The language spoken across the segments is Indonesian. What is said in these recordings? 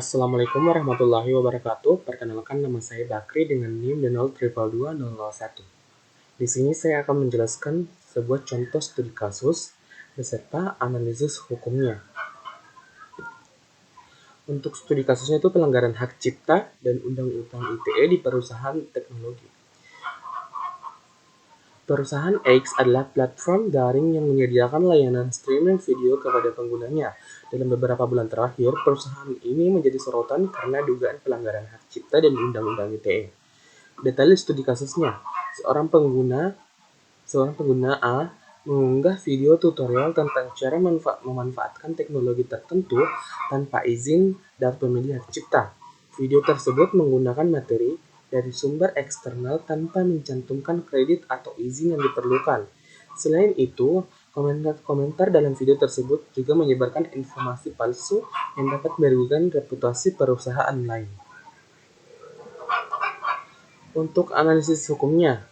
Assalamualaikum warahmatullahi wabarakatuh. Perkenalkan, nama saya Bakri dengan NIM 0222001. Di sini saya akan menjelaskan sebuah contoh studi kasus beserta analisis hukumnya. Untuk studi kasusnya itu pelanggaran hak cipta dan undang-undang ITE di perusahaan teknologi. Perusahaan X adalah platform daring yang menyediakan layanan streaming video kepada penggunanya. Dalam beberapa bulan terakhir, perusahaan ini menjadi sorotan karena dugaan pelanggaran hak cipta dan undang-undang ITE. Detail studi kasusnya, seorang pengguna A mengunggah video tutorial tentang cara memanfaatkan teknologi tertentu tanpa izin dari pemilik hak cipta. Video tersebut menggunakan materi dari sumber eksternal tanpa mencantumkan kredit atau izin yang diperlukan. Selain itu, komentar dalam video tersebut juga menyebarkan informasi palsu yang dapat merugikan reputasi perusahaan lain. Untuk analisis hukumnya,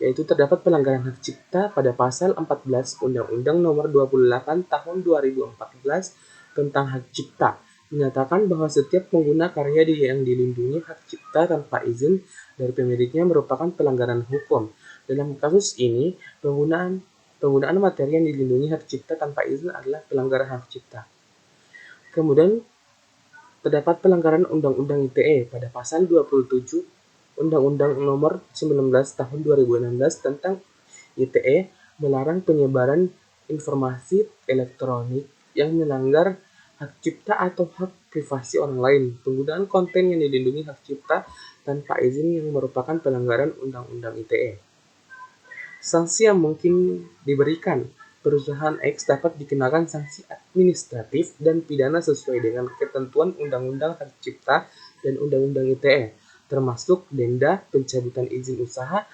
yaitu terdapat pelanggaran hak cipta pada pasal 14 Undang-Undang Nomor 28 Tahun 2014 tentang hak cipta, menyatakan bahwa setiap pengguna karya yang dilindungi hak cipta tanpa izin dari pemiliknya merupakan pelanggaran hukum. Dalam kasus ini, penggunaan materi yang dilindungi hak cipta tanpa izin adalah pelanggaran hak cipta. Kemudian, terdapat pelanggaran Undang-Undang ITE pada pasal 27 Undang-Undang Nomor 19 Tahun 2016 tentang ITE melarang penyebaran informasi elektronik yang melanggar hak cipta atau hak privasi orang lain. Penggunaan konten yang dilindungi hak cipta tanpa izin yang merupakan pelanggaran Undang-Undang ITE. Sanksi yang mungkin diberikan, perusahaan X dapat dikenakan sanksi administratif dan pidana sesuai dengan ketentuan Undang-Undang Hak Cipta dan Undang-Undang ITE, termasuk denda, pencabutan izin usaha,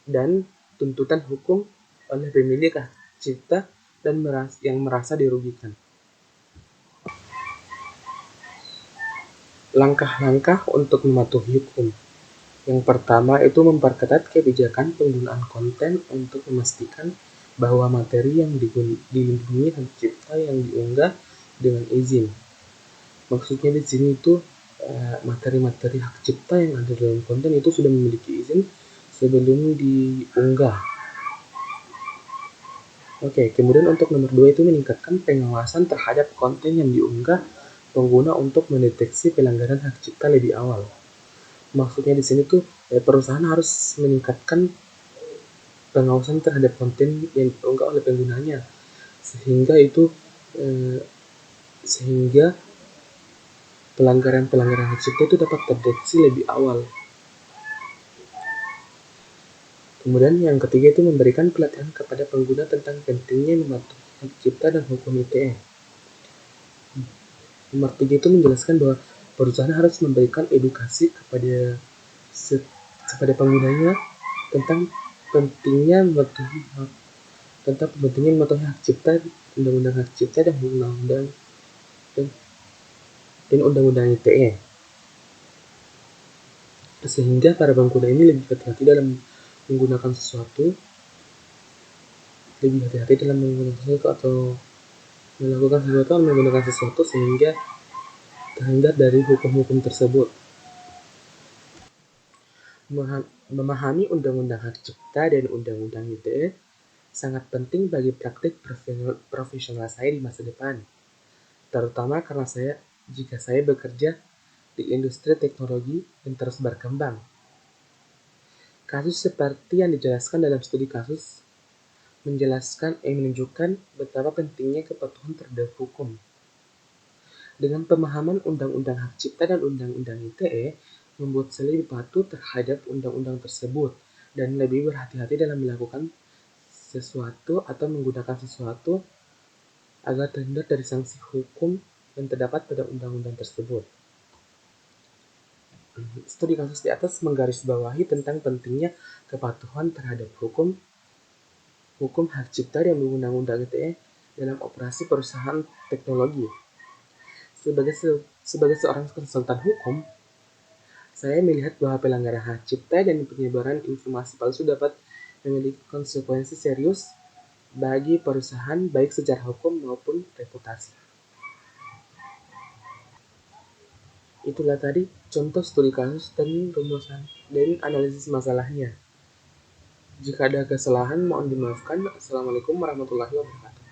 dan tuntutan hukum oleh pemilik hak cipta dan yang merasa dirugikan. Langkah-langkah untuk mematuhi hukum. Yang pertama itu memperketat kebijakan penggunaan konten untuk memastikan bahwa materi yang dilindungi hak cipta yang diunggah dengan izin. Maksudnya di sini itu materi-materi hak cipta yang ada dalam konten itu sudah memiliki izin sebelum diunggah. Oke, kemudian untuk nomor 2 itu meningkatkan pengawasan terhadap konten yang diunggah pengguna untuk mendeteksi pelanggaran hak cipta lebih awal. Maksudnya di sini tuh perusahaan harus meningkatkan pengawasan terhadap konten yang diunggah oleh penggunanya sehingga pelanggaran hak cipta itu dapat terdeteksi lebih awal. Kemudian yang ketiga itu memberikan pelatihan kepada pengguna tentang pentingnya mematuhi hak cipta dan hukum ITE. Nomor 3 itu menjelaskan bahwa perusahaan harus memberikan edukasi kepada penggunanya tentang pentingnya mematuhi hak cipta, undang-undang hak cipta dan undang-undang ITE, sehingga para pengguna ini lebih hati-hati dalam menggunakan sesuatu atau menggunakan sesuatu sehingga terhindar dari hukum-hukum tersebut. Memahami undang-undang hak cipta dan undang-undang ITE sangat penting bagi praktik profesional saya di masa depan, terutama karena jika saya bekerja di industri teknologi yang terus berkembang. Kasus seperti yang dijelaskan dalam studi kasus menunjukkan betapa pentingnya kepatuhan terhadap hukum. Dengan pemahaman undang-undang hak cipta dan undang-undang ITE, membuat saya lebih patuh terhadap undang-undang tersebut dan lebih berhati-hati dalam melakukan sesuatu atau menggunakan sesuatu agar terhindar dari sanksi hukum yang terdapat pada undang-undang tersebut. Studi kasus di atas menggarisbawahi tentang pentingnya kepatuhan terhadap hukum hak cipta dan undang-undang ITE dalam operasi perusahaan teknologi. Sebagai seorang konsultan hukum, saya melihat bahwa pelanggaran hak cipta dan penyebaran informasi palsu dapat memiliki konsekuensi serius bagi perusahaan baik secara hukum maupun reputasi. Itulah tadi contoh studi kasus dan rumusan dan analisis masalahnya. Jika ada kesalahan mohon dimaafkan. Assalamualaikum warahmatullahi wabarakatuh.